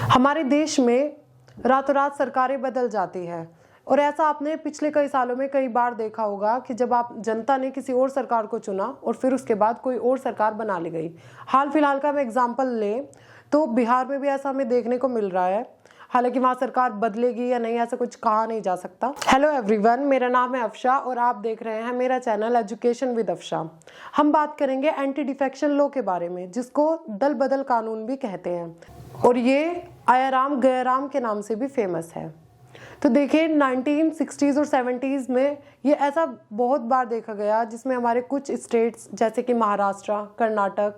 हमारे देश में रातों रात सरकारें बदल जाती है और ऐसा आपने पिछले कई सालों में कई बार देखा होगा कि जब आप जनता ने किसी और सरकार को चुना और फिर उसके बाद कोई और सरकार बना ली गई। हाल फिलहाल का हम एग्जाम्पल लें तो बिहार में भी ऐसा हमें देखने को मिल रहा है। हालांकि वहाँ सरकार बदलेगी या नहीं ऐसा कुछ कहा नहीं जा सकता। हेलो एवरीवन, मेरा नाम है अफशा और आप देख रहे हैं मेरा चैनल एजुकेशन विद अफशा। हम बात करेंगे एंटी डिफेक्शन लॉ के बारे में, जिसको दल बदल कानून भी कहते हैं और ये आयाराम गयाराम के नाम से भी फेमस है। तो देखिए 1960s और 70s में ये ऐसा बहुत बार देखा गया जिसमें हमारे कुछ स्टेट्स जैसे कि महाराष्ट्र, कर्नाटक,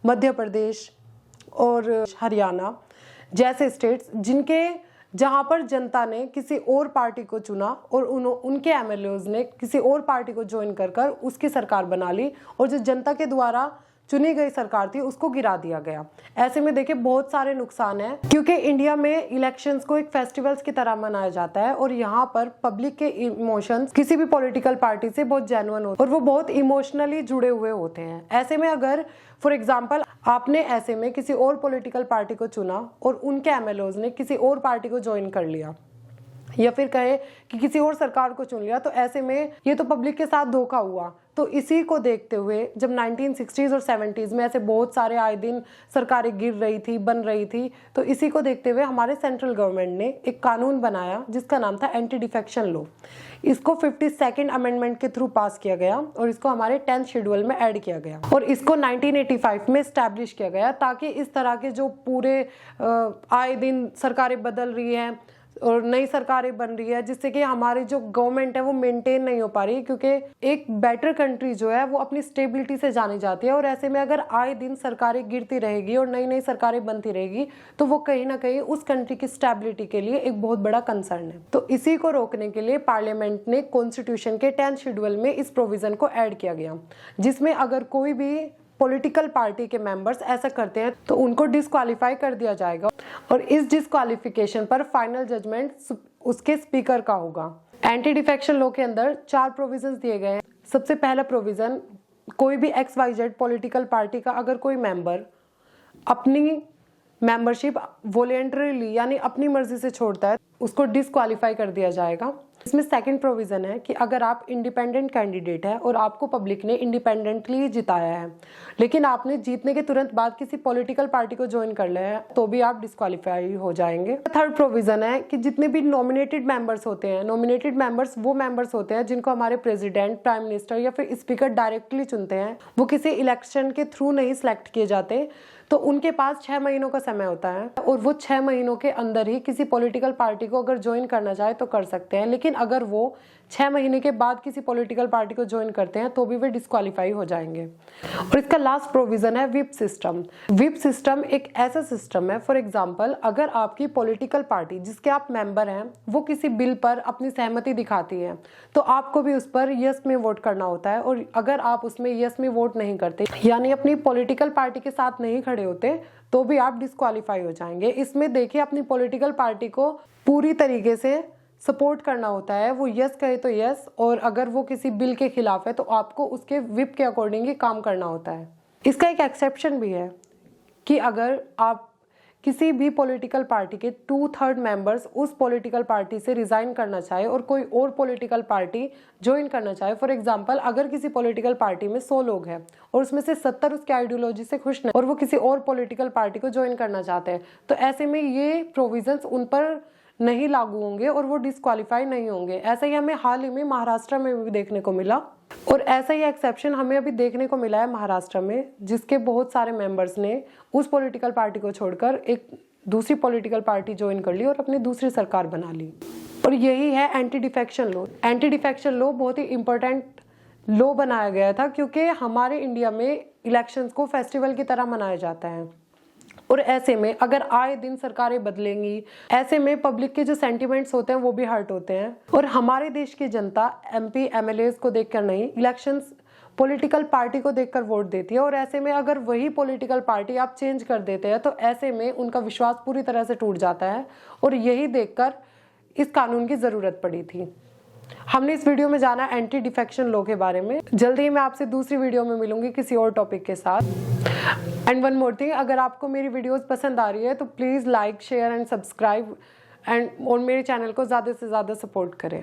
मध्य प्रदेश और हरियाणा जैसे स्टेट्स जहां पर जनता ने किसी और पार्टी को चुना और उनके एमएलएज ने किसी और पार्टी को ज्वाइन कर उसकी सरकार बना ली और जो जनता के द्वारा चुनी गई सरकार थी उसको गिरा दिया गया। ऐसे में देखिए बहुत सारे नुकसान हैं, क्योंकि इंडिया में इलेक्शंस को एक फेस्टिवल्स की तरह मनाया जाता है और यहाँ पर पब्लिक के इमोशंस किसी भी पॉलिटिकल पार्टी से बहुत जेन्युइन होते हैं और वो बहुत इमोशनली जुड़े हुए होते हैं। ऐसे में अगर फॉर एग्जाम्पल आपने ऐसे में किसी और पॉलिटिकल पार्टी को चुना और उनके एमएलएज ने किसी और पार्टी को ज्वाइन कर लिया या फिर कहे कि किसी और सरकार को चुन लिया, तो ऐसे में ये तो पब्लिक के साथ धोखा हुआ। तो इसी को देखते हुए जब 1960s और 70s में ऐसे बहुत सारे आए दिन सरकारें गिर रही थी, बन रही थी, तो इसी को देखते हुए हमारे सेंट्रल गवर्नमेंट ने एक कानून बनाया जिसका नाम था एंटी डिफेक्शन लॉ। इसको 52nd अमेंडमेंट के थ्रू पास किया गया और इसको हमारे 10th शेड्यूल में ऐड किया गया और इसको 1985 में स्टैब्लिश किया गया, ताकि इस तरह के जो पूरे आए दिन सरकारें बदल रही हैं और नई सरकारें बन रही है जिससे कि हमारी जो गवर्नमेंट है वो मेंटेन नहीं हो पा रही, क्योंकि एक बेटर कंट्री जो है वो अपनी स्टेबिलिटी से जानी जाती है। और ऐसे में अगर आए दिन सरकारें गिरती रहेगी और नई नई सरकारें बनती रहेगी तो वो कहीं ना कहीं उस कंट्री की स्टेबिलिटी के लिए एक बहुत बड़ा कंसर्न है। तो इसी को रोकने के लिए पार्लियामेंट ने कॉन्स्टिट्यूशन के 10th शेड्यूल में इस प्रोविजन को ऐड किया गया, जिसमें अगर कोई भी पॉलिटिकल पार्टी के मेंबर्स ऐसा करते हैं तो उनको डिस्क्वालीफाई कर दिया जाएगा और इस डिस्क्वालिफिकेशन पर फाइनल जजमेंट उसके स्पीकर का होगा। एंटी डिफेक्शन लॉ के अंदर 4 प्रोविजंस दिए गए हैं। सबसे पहला प्रोविजन, कोई भी XYZ पॉलिटिकल पार्टी का अगर कोई मेंबर अपनी मेंबरशिप वॉलेंटरीली यानी अपनी मर्जी से छोड़ता है उसको डिस्क्वालीफाई कर दिया जाएगा। इसमें सेकंड प्रोविजन है कि अगर आप इंडिपेंडेंट कैंडिडेट है और आपको पब्लिक ने इंडिपेंडेंटली जिताया है लेकिन आपने जीतने के तुरंत बाद किसी पॉलिटिकल पार्टी को ज्वाइन कर लिया है तो भी आप डिस्क्वालीफाई हो जाएंगे। थर्ड प्रोविजन है कि जितने भी नॉमिनेटेड मेंबर्स होते हैं, नॉमिनेटेड मेंबर्स वो मेंबर्स होते हैं जिनको हमारे प्रेसिडेंट, प्राइम मिनिस्टर या फिर स्पीकर डायरेक्टली चुनते हैं, वो किसी इलेक्शन के थ्रू नहीं सिलेक्ट किए जाते, तो उनके पास 6 महीनों का समय होता है और वो 6 महीनों के अंदर ही किसी पॉलिटिकल पार्टी को अगर ज्वाइन करना चाहे तो कर सकते हैं। लेकिन अगर वो 6 महीने के बाद किसी पॉलिटिकल पार्टी को ज्वाइन करते हैं तो भी वे डिस्क्वालीफाई हो जाएंगे। और इसका लास्ट प्रोविजन है व्हिप सिस्टम। व्हिप सिस्टम एक ऐसा सिस्टम है, फॉर एग्जांपल अगर आपकी पॉलिटिकल पार्टी जिसके आप मेंबर हैं वो किसी बिल पर अपनी सहमति दिखाती है तो आपको भी उस पर यस में वोट करना होता है, और अगर आप उसमें यस में वोट नहीं करते यानी अपनी पॉलिटिकल पार्टी के साथ नहीं खड़े होते तो भी आप डिस्क्वालीफाई हो जाएंगे। इसमें देखिए अपनी पॉलिटिकल पार्टी को पूरी तरीके से सपोर्ट करना होता है, वो यस कहे तो यस, और अगर वो किसी बिल के खिलाफ है तो आपको उसके व्हिप के अकॉर्डिंग ही काम करना होता है। इसका एक एक्सेप्शन भी है कि अगर आप किसी भी पॉलिटिकल पार्टी के 2/3 मेंबर्स उस पॉलिटिकल पार्टी से रिजाइन करना चाहे और कोई और पॉलिटिकल पार्टी ज्वाइन करना चाहे, फॉर एग्जांपल अगर किसी पॉलिटिकल पार्टी में 100 लोग हैं और उसमें से 70 उसके आइडियोलॉजी से खुश नहीं और वो किसी और पॉलिटिकल पार्टी को ज्वाइन करना चाहते हैं, तो ऐसे में ये प्रोविजंस उन पर नहीं लागू होंगे और वो डिस्क्वालीफाई नहीं होंगे। ऐसा ही हमें हाल ही में महाराष्ट्र में भी देखने को मिला और ऐसा ही एक्सेप्शन हमें अभी देखने को मिला है महाराष्ट्र में, जिसके बहुत सारे मेंबर्स ने उस पॉलिटिकल पार्टी को छोड़कर एक दूसरी पॉलिटिकल पार्टी ज्वाइन कर ली और अपनी दूसरी सरकार बना ली। और यही है anti defection law. Anti defection law बहुत ही इंपॉर्टेंट लॉ बनाया गया था क्योंकि हमारे इंडिया में इलेक्शंस को फेस्टिवल की तरह मनाया जाता है और ऐसे में अगर आए दिन सरकारें बदलेंगी, ऐसे में पब्लिक के जो सेंटिमेंट्स होते हैं वो भी हर्ट होते हैं। और हमारे देश की जनता MP MLAs को देखकर नहीं, इलेक्शंस पॉलिटिकल पार्टी को देखकर वोट देती है और ऐसे में अगर वही पॉलिटिकल पार्टी आप चेंज कर देते हैं तो ऐसे में उनका विश्वास पूरी तरह से टूट जाता है और यही देखकर इस कानून की जरूरत पड़ी थी। हमने इस वीडियो में जाना एंटी डिफेक्शन लॉ के बारे में। जल्दी ही मैं आपसे दूसरी वीडियो में मिलूंगी किसी और टॉपिक के साथ। एंड वन मोर थिंग, अगर आपको मेरी वीडियोस पसंद आ रही है तो please like share and subscribe and और मेरे चैनल को ज़्यादा से ज़्यादा सपोर्ट करें।